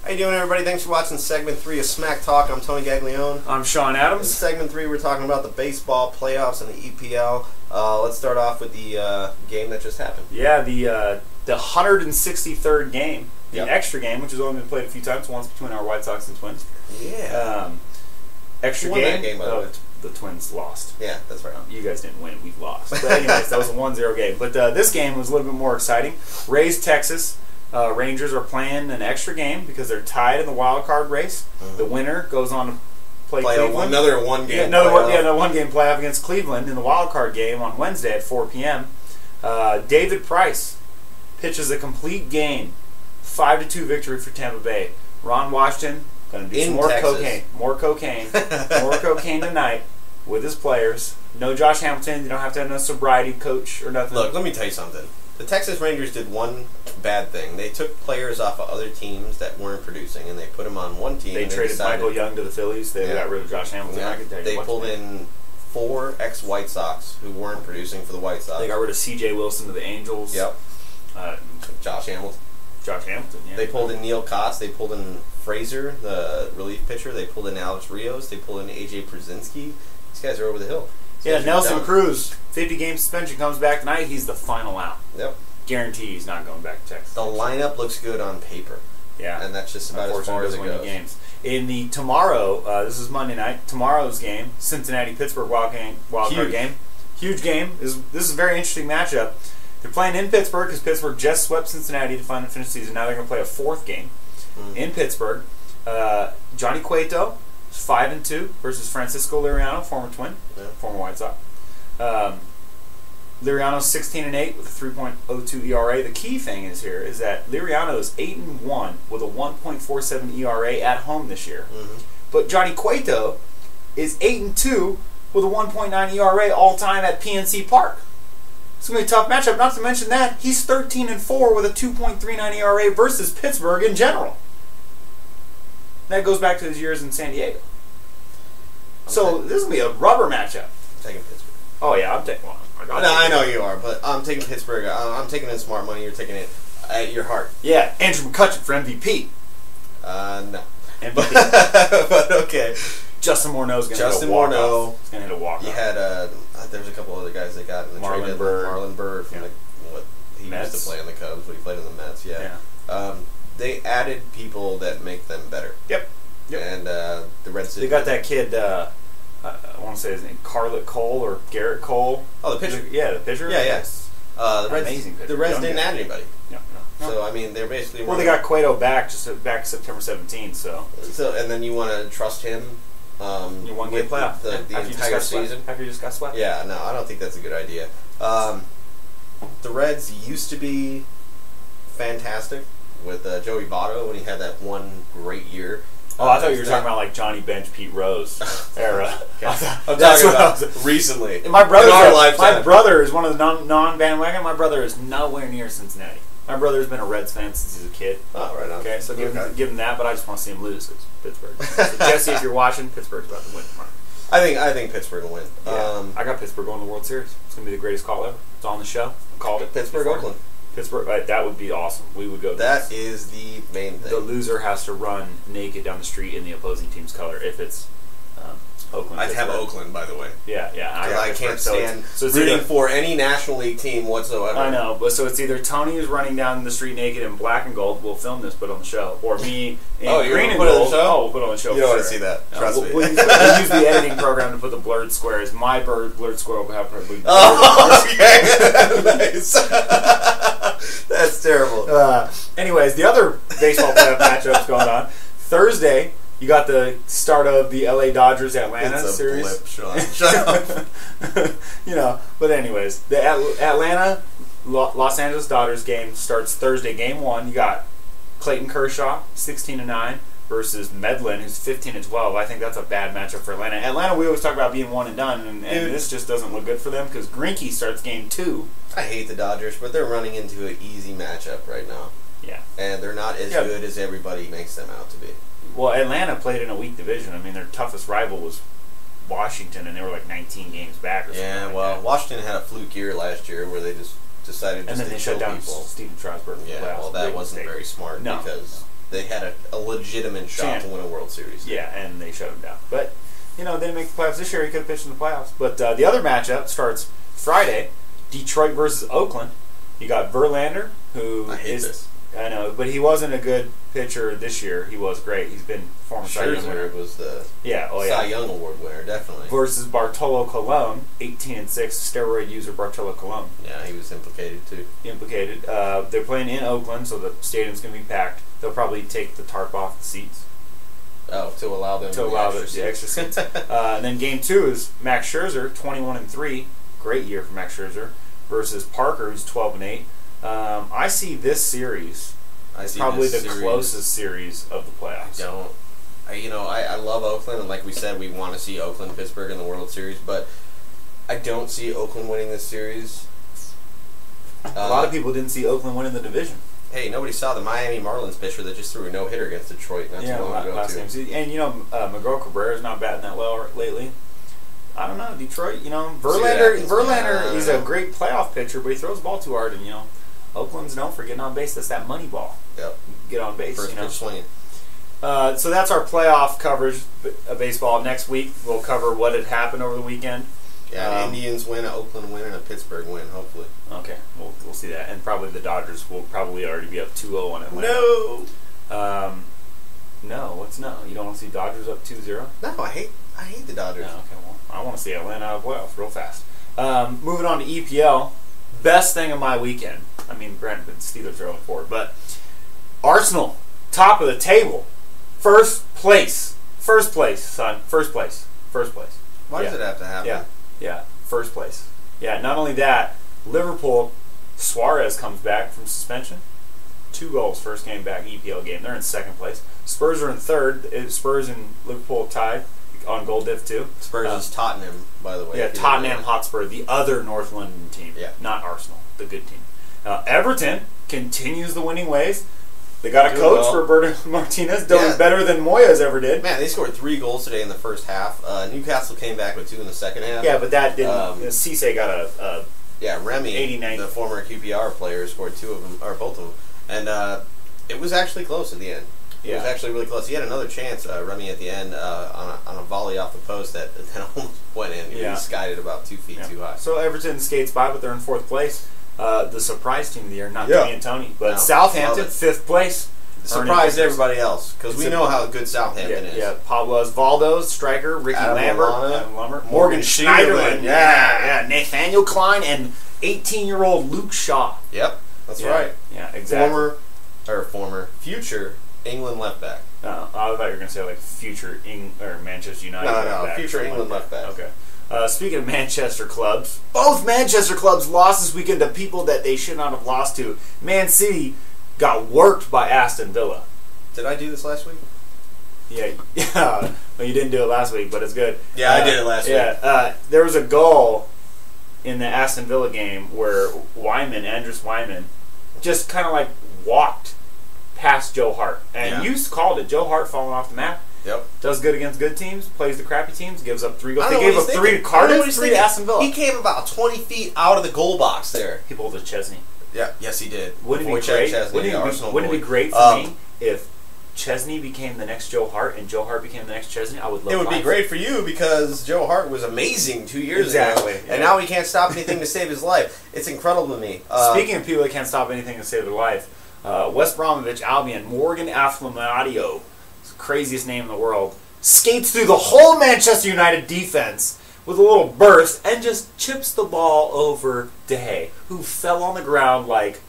How you doing, everybody? Thanks for watching segment 3 of Smacktalk. I'm Tony Gaglione. I'm Shawn Adams. In segment 3, we're talking about the baseball playoffs and the EPL. Let's start off with the game that just happened. Yeah, the 163rd game, the extra game, which has only been played a few times, once between our White Sox and Twins. Yeah. Extra Won game. That game, by the way. The Twins lost. Yeah, that's right. You guys didn't win. We lost. But anyways, that was a 1-0 game. But this game was a little bit more exciting. Rays, Texas. Rangers are playing an extra game because they're tied in the wild card race. Mm-hmm. The winner goes on to play Cleveland. Another one-game another one-game playoff against Cleveland in the wild card game on Wednesday at 4 p.m. David Price pitches a complete game, 5-2 victory for Tampa Bay. Ron Washington going to do some more cocaine tonight with his players. No Josh Hamilton. You don't have to have no sobriety coach or nothing. Look, let me tell you something. The Texas Rangers did one bad thing. They took players off of other teams that weren't producing, and they put them on one team. They traded Michael Young to the Phillies. They got rid of Josh Hamilton. Yeah. They pulled in 4 ex-White Sox who weren't producing for the White Sox. They got rid of C.J. Wilson to the Angels. Yep. Josh Hamilton. Yeah. They pulled in Neil Kotz. They pulled in Frazier, the relief pitcher. They pulled in Alex Rios. They pulled in A.J. Przinsky. These guys are over the hill. Yeah, Nelson Cruz, 50-game suspension, comes back tonight. He's the final out. Yep. Guarantee he's not going back to Texas. The lineup looks good on paper. Yeah. And that's just about as far as it goes. Games. In the tomorrow, this is Monday night, tomorrow's game, Cincinnati-Pittsburgh wild card game. Huge game. This is a very interesting matchup. They're playing in Pittsburgh because Pittsburgh just swept Cincinnati to finish the season. Now they're going to play a 4th game in Pittsburgh. Johnny Cueto, 5-2 versus Francisco Liriano, former Twin, former White Sox. Liriano's 16-8 with a 3.02 ERA. The key thing is that Liriano is 8-1 with a 1.47 ERA at home this year. But Johnny Cueto is 8-2 with a 1.9 ERA all time at PNC Park. It's going to be a tough matchup. Not to mention that he's 13-4 with a 2.39 ERA versus Pittsburgh in general. That goes back to his years in San Diego. So this is going to be a rubber matchup. I'm taking Pittsburgh. Oh, yeah, I'm taking one. I know you are, but I'm taking Pittsburgh. I'm taking it smart money. You're taking it at your heart. Yeah, Andrew McCutchen for MVP. No. MVP. But okay. Justin Morneau's going to hit a walk-off. He's going to hit a walk-off. You had, there's a couple other guys that got in the Marlon trade. Marlon Bird from he Mets. used to play in the Cubs, but he played in the Mets. Yeah. They added people that make them better. Yep. And the Reds. They got that kid. I want to say his name, Carlet Cole or Garrett Cole. Oh, the pitcher. Yeah, the pitcher. Yeah, yes. The Reds, amazing pitcher. The Reds didn't add anybody. No. So I mean, they're basically. Well, they got Cueto back back September 17th. So and then you want to trust him. You one game playoff the entire season after you just got swept. Yeah, no, I don't think that's a good idea. The Reds used to be fantastic with Joey Votto when he had that one great year. Oh, I thought you were talking about like Johnny Bench, Pete Rose era. I'm talking about recently. My brother is one of the non-bandwagon. My brother is nowhere near Cincinnati. My brother's been a Reds fan since he's a kid. Oh, right on. Okay, so give him that, but I just want to see him lose because Pittsburgh. So Jesse, if you're watching, Pittsburgh's about to win tomorrow. I think Pittsburgh will win. Yeah, I got Pittsburgh going to the World Series. It's going to be the greatest call ever. It's on the show. I called it. Pittsburgh, Oakland. Pittsburgh, that would be awesome. We would go. That is the main thing. The loser has to run naked down the street in the opposing team's color if it's Oakland. I'd have Oakland, by the way. Yeah. I can't stand rooting for any National League team whatsoever. I know, but so it's either Tony is running down the street naked in black and gold. We'll film this, put it on the show, or me in green and gold. Oh, we'll put it on the show. You don't want to see that. Trust me. We'll use the editing program to put the blurred squares. My blurred square will have probably. Oh, okay. Nice. That's terrible. Anyways, the other baseball playoff matchups going on Thursday. You got the start of the LA Dodgers Atlanta series. It's a blip, Sean. Shut up. But anyways, the Atlanta Los Angeles Dodgers game starts Thursday. Game 1, you got Clayton Kershaw, 16-9, versus Medlin, who's 15-12. I think that's a bad matchup for Atlanta. Atlanta, we always talk about being one and done, and this just doesn't look good for them because Greinke starts game 2. I hate the Dodgers, but they're running into an easy matchup right now. Yeah. And they're not as good as everybody makes them out to be. Well, Atlanta played in a weak division. I mean, their toughest rival was Washington, and they were like 19 games back or something. Yeah, well, Washington had a fluke year last year where they just decided and then they shut down Steven Strasburg. Yeah, well, that wasn't very smart because they had a legitimate shot to win a World Series. Yeah, and they shut him down. But, they didn't make the playoffs this year. He could have pitched in the playoffs. But the other matchup starts Friday, Detroit versus Oakland. You got Verlander, who I hate this. I know, but he wasn't a good pitcher this year. He was great. He's been former Cy Young winner. was the Cy Young Award winner, definitely. Versus Bartolo Colon, 18-6, steroid user Bartolo Colon. Yeah, he was implicated too. They're playing in Oakland, so the stadium's going to be packed. They'll probably take the tarp off the seats. Oh, to allow them the extra seats. And then game 2 is Max Scherzer, 21-3, great year for Max Scherzer, versus Parker, who's 12-8. I see this series probably the closest series of the playoffs. I love Oakland, and like we said, we want to see Oakland, Pittsburgh in the World Series, but I don't see Oakland winning this series. A lot of people didn't see Oakland winning the division. Hey, nobody saw the Miami Marlins pitcher that just threw a no-hitter against Detroit not too long ago, last game. And Miguel Cabrera's not batting that well lately. I don't know, Detroit, Verlander, he's a great playoff pitcher, but he throws the ball too hard, and, Oakland's known for getting on base. That's that money ball. Yep. Get on base, First pitch swinging. So that's our playoff coverage of baseball. Next week, we'll cover what had happened over the weekend. Yeah, an Indians win, an Oakland win, and a Pittsburgh win, hopefully. Okay, we'll see that. And probably the Dodgers will probably already be up 2-0 on Atlanta. No! No, what's no? You don't want to see Dodgers up 2-0? No, I hate the Dodgers. No, okay, well, I want to see Atlanta out of playoffs real fast. Moving on to EPL. Best thing of my weekend. I mean, granted, the Steelers are 0-4, but Arsenal, top of the table. First place, son. First place. Why does it have to happen? Yeah, first place. Yeah, not only that, Liverpool, Suarez comes back from suspension. 2 goals, first game back, EPL game. They're in second place. Spurs are in third. Spurs and Liverpool tied on goal diff too. Spurs is Tottenham, by the way. Yeah, Tottenham Hotspur, the other North London team. Yeah. Not Arsenal, the good team. Everton continues the winning ways. They got a coach, Roberto Martinez, doing better than Moyes ever did. Man, they scored 3 goals today in the first half. Newcastle came back with 2 in the second half. Yeah, but that didn't. Cisse got a Remy, 89. the former QPR player, scored 2 of them, or both of them. And it was actually close at the end. It was actually really close. He had another chance, Remy, at the end on a volley off the post that almost went in. He skied it about 2 feet too high. So Everton skates by, but they're in 4th place. The surprise team of the year, not Tony and Tony, but Southampton, 5th place. Surprised everybody else, because we know how good Southampton is. Yeah, Pablo Osvaldo, striker, Ricky Lambert, Morgan Schneiderlin, Nathaniel Klein, and 18-year-old Luke Shaw. Yep, that's right. Yeah, exactly. Future England left back. I thought you were going to say like future Manchester United. No, future England left back. Okay. Speaking of Manchester clubs, both Manchester clubs lost this weekend to people that they should not have lost to. Man City got worked by Aston Villa. Did I do this last week? Yeah. Well, you didn't do it last week, but it's good. Yeah, I did it last week. Yeah, there was a goal in the Aston Villa game where Andres Wyman, just kind of like walked past Joe Hart. And you called it, Joe Hart falling off the map. Yep. Does good against good teams, plays the crappy teams, gives up 3 goals. They gave up 3 to Cardiff, 3 to Aston Villa. He came about 20 feet out of the goal box there. He pulled a Chesney. Yeah, yes he did. Wouldn't it be great for me if Chesney became the next Joe Hart and Joe Hart became the next Chesney? I would love it. It would be great for you because Joe Hart was amazing 2 years ago. And now he can't stop anything to save his life. It's incredible to me. Speaking of people that can't stop anything to save their life, West Bromwich Albion, Morgan Aflamadio, the craziest name in the world, skates through the whole Manchester United defense with a little burst and just chips the ball over De Gea, who fell on the ground like,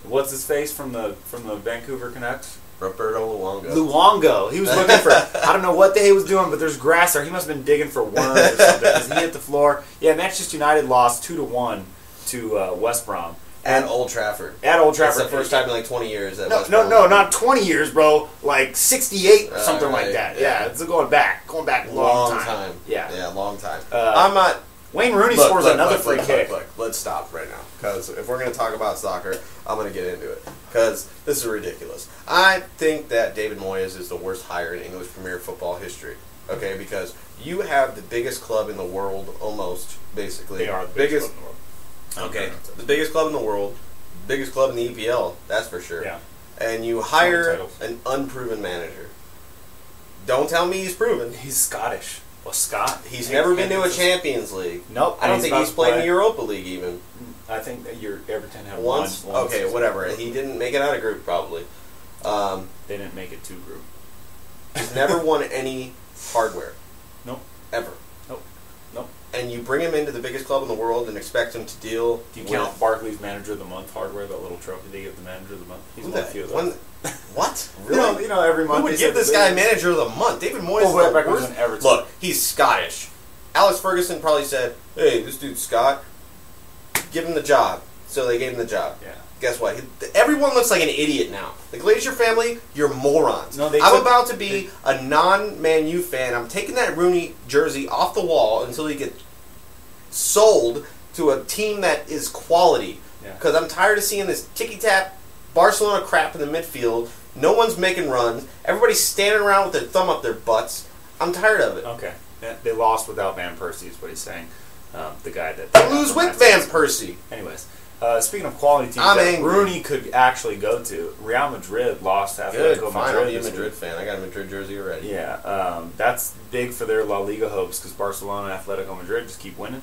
what's his face from the Vancouver Canucks? Roberto Luongo. He was looking for, I don't know what De Gea was doing, but there's grass there. He must have been digging for worms or something because he hit the floor. Yeah, Manchester United lost 2-1 to West Brom. At Old Trafford. That's the first time in like 20 years. No, not 20 years, bro. Like 68 or something like that. Yeah, it's going back a long time. Yeah, long time. I'm not. Wayne Rooney scores another free kick. Look, let's stop right now because if we're going to talk about soccer, I'm going to get into it because this is ridiculous. I think that David Moyes is the worst hire in English Premier Football history. Okay, because you have the biggest club in the world, almost basically. They are the biggest club in the world. Okay, the biggest club in the world, biggest club in the EPL, that's for sure. Yeah. and you hire an unproven manager. Don't tell me he's proven. He's Scottish. Well, Scott. He's never been to a Champions League. Nope. I don't think he's played in the Europa League even. I think that Everton have once. Okay, whatever. He didn't make it out of group probably. They didn't make it to group. He's never won any hardware. Nope. Ever. Nope. Nope. And you bring him into the biggest club in the world and expect him to deal. Do you count Barkley's Manager of the Month hardware, that little trophy they give the Manager of the Month? He's won a few of those. What? Really? You know, every month. Who would give this guy Manager of the Month? David Moyes is the worst. Look, he's Scottish. Alex Ferguson probably said, "Hey, this dude's Scott. Give him the job." So they gave him the job. Yeah. Guess what? Everyone looks like an idiot now. The Glacier family, you're morons. No, I'm about to be a non-Man U fan. I'm taking that Rooney jersey off the wall until he gets sold to a team that is quality. Because I'm tired of seeing this ticky-tap Barcelona crap in the midfield. No one's making runs. Everybody's standing around with their thumb up their butts. I'm tired of it. Okay. They lost without Van Persie is what he's saying. The guy that... They lose with Van Persie. Anyways. Speaking of quality teams that Rooney could actually go to, Real Madrid lost Atletico Madrid. Good, fine. I'll be a Madrid fan. I got a Madrid jersey already. Yeah, that's big for their La Liga hopes because Barcelona and Atletico Madrid just keep winning.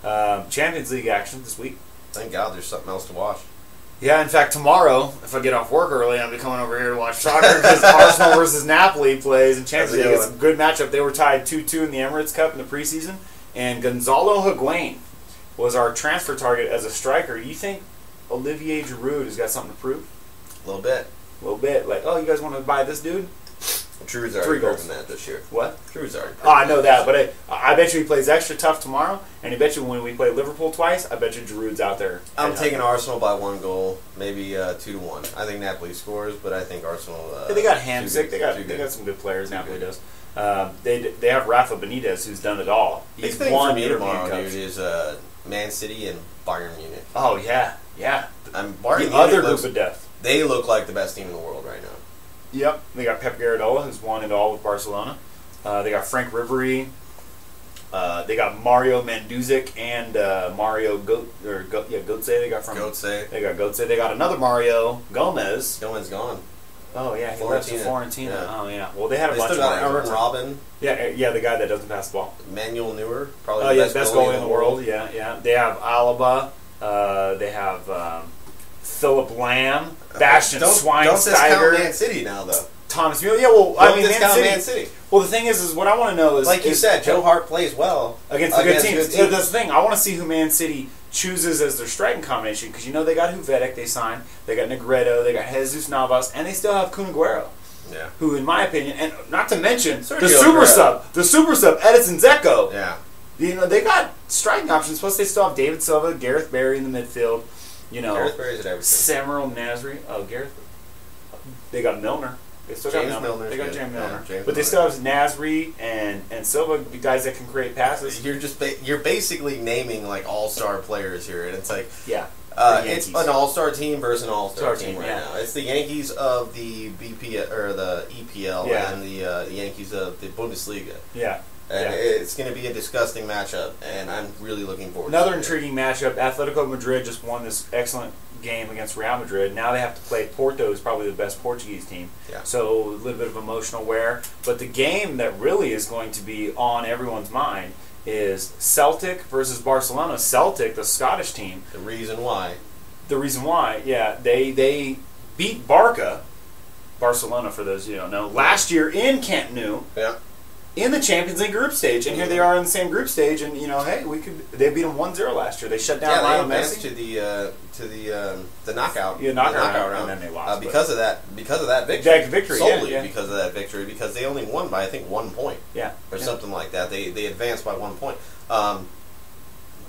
Champions League action this week. Thank God there's something else to watch. Yeah, in fact, tomorrow, if I get off work early, I'll be coming over here to watch soccer because Arsenal versus Napoli plays in Champions League. It's a good matchup. They were tied 2-2 in the Emirates Cup in the preseason, and Gonzalo Higuain was our transfer target as a striker. You think Olivier Giroud has got something to prove? A little bit. A little bit. Like, oh, you guys want to buy this dude? Giroud's already proven that this year. What? Giroud's already proven I know that, but I bet you he plays extra tough tomorrow, and I bet you when we play Liverpool twice, I bet you Giroud's out there. I'm taking Arsenal by 1 goal, maybe 2-1. I think Napoli scores, but I think Arsenal... they got Hamsik. They got some good players, Napoli does. They have Rafa Benitez, who's done it all. He's won European Cups. Dude, is Man City and Bayern Munich. Oh, yeah. Bayern Munich other group of death. They look like the best team in the world right now. Yep. They got Pep Guardiola, who's won it all with Barcelona. They got Frank Ribery. They got Mario Mandzukic and Mario Götze. They got from Götze. They got Götze. They got another Mario Gomez. Gomez gone. Oh yeah, he left to Fiorentina. Yeah. Oh yeah. Well, they had a bunch still got Aaron Robin. Yeah, the guy that doesn't pass the ball. Manuel Neuer, probably the best goalie in the world. Yeah. They have Alaba. They have Philip Lam, Bastian Schweinsteiger. Don't discount Man City now, though. Thomas Müller. Yeah, well, I mean, Man City. Well, the thing is what I want to know is, like you said, Joe Hart plays well against the good teams. That's the thing. I want to see who Man City chooses as their striking combination because they got Huvetic they signed, they got Negredo, they got Jesus Navas, and they still have Kun Aguero. Yeah. Who, in my opinion, and not to mention the super sub Edison Dzeko. Yeah. They got striking options. Plus, they still have David Silva, Gareth Barry in the midfield. Gareth Barry's at everything. Samuel Nasri. Oh, Gareth. They got Milner. They still got Milner. They got James Milner. But they still have Nasri and Silva, the guys that can create passes. You're basically naming like all-star players here, and it's like it's an all-star team versus an all-star team right now. It's the Yankees of the BP or the EPL and the Yankees of the Bundesliga. Yeah. And it's going to be a disgusting matchup, and I'm really looking forward to it. Another intriguing matchup. Atletico Madrid just won this excellent game against Real Madrid. Now they have to play Porto, who's probably the best Portuguese team. Yeah. So a little bit of emotional wear. But the game that really is going to be on everyone's mind is Celtic versus Barcelona. Celtic, the Scottish team. The reason why, they beat Barcelona, for those you don't know, last year in Camp Nou. Yeah. In the Champions League group stage, and here they are in the same group stage, and hey, they beat them 1-0 last year. They shut down Lionel Messi to the knockout, knockout round, and then they lost because of that victory, solely because of that victory, because they only won by I think 1 point, or something like that. They advanced by 1 point.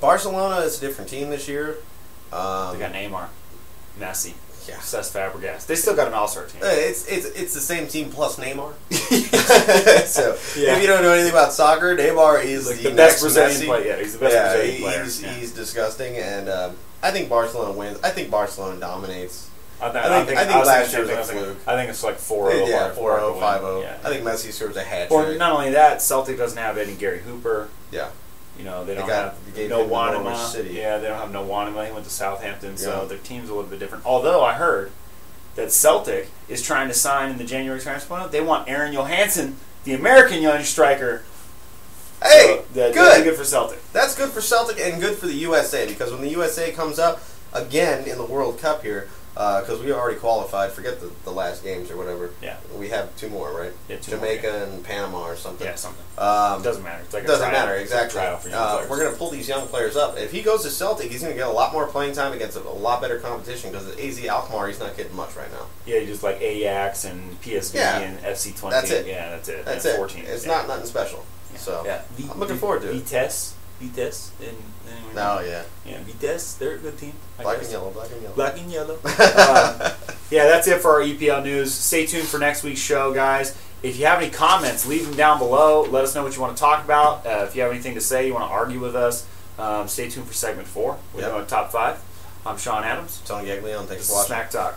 Barcelona is a different team this year. They got Neymar, Messi. Yeah. Cesc Fabregas. They still got an all-star team. It's the same team plus Neymar. So if you don't know anything about soccer, Neymar is the best Brazilian player. Yeah, he's the best Brazilian player. He's disgusting, and I think Barcelona wins. I think Barcelona dominates. I think last year was a fluke. I think it's like 4-0. Yeah, 4-0, 5-0. Yeah. I think Messi serves a hat trick. Well, not only that, Celtic doesn't have any Gary Hooper. Yeah. They don't have no Wanema. Yeah, they don't have no Wanema. He went to Southampton, so their team's a little bit different. Although I heard that Celtic is trying to sign in the January transfer window. They want Aaron Johansson, the American young striker. Hey, so good. Good for Celtic. That's good for Celtic and good for the USA, because when the USA comes up again in the World Cup here, because we already qualified, forget the last games or whatever. Yeah. We have 2 more, right? Yeah, 2 Jamaica more, and Panama or something. Yeah, something. Doesn't matter. It's like doesn't matter, exactly. We're going to pull these young players up. If he goes to Celtic, he's going to get a lot more playing time against a lot better competition, because at AZ Alkmaar, he's not getting much right now. Yeah, just like Ajax and PSV and FC20. That's it. Yeah, that's it. That's and it. 14. It's not nothing special. Yeah. So yeah. I'm looking forward to it. Vitesse. Oh, yeah. Yeah, Vitesse, they're a good team. Black and yellow, black and yellow. Black and yellow. Yeah, that's it for our EPL news. Stay tuned for next week's show, guys. If you have any comments, leave them down below. Let us know what you want to talk about. If you have anything to say, you want to argue with us, stay tuned for segment 4. We're doing Top 5. I'm Shawn Adams. Tony Gaglione. Thanks for watching. Smack Talk.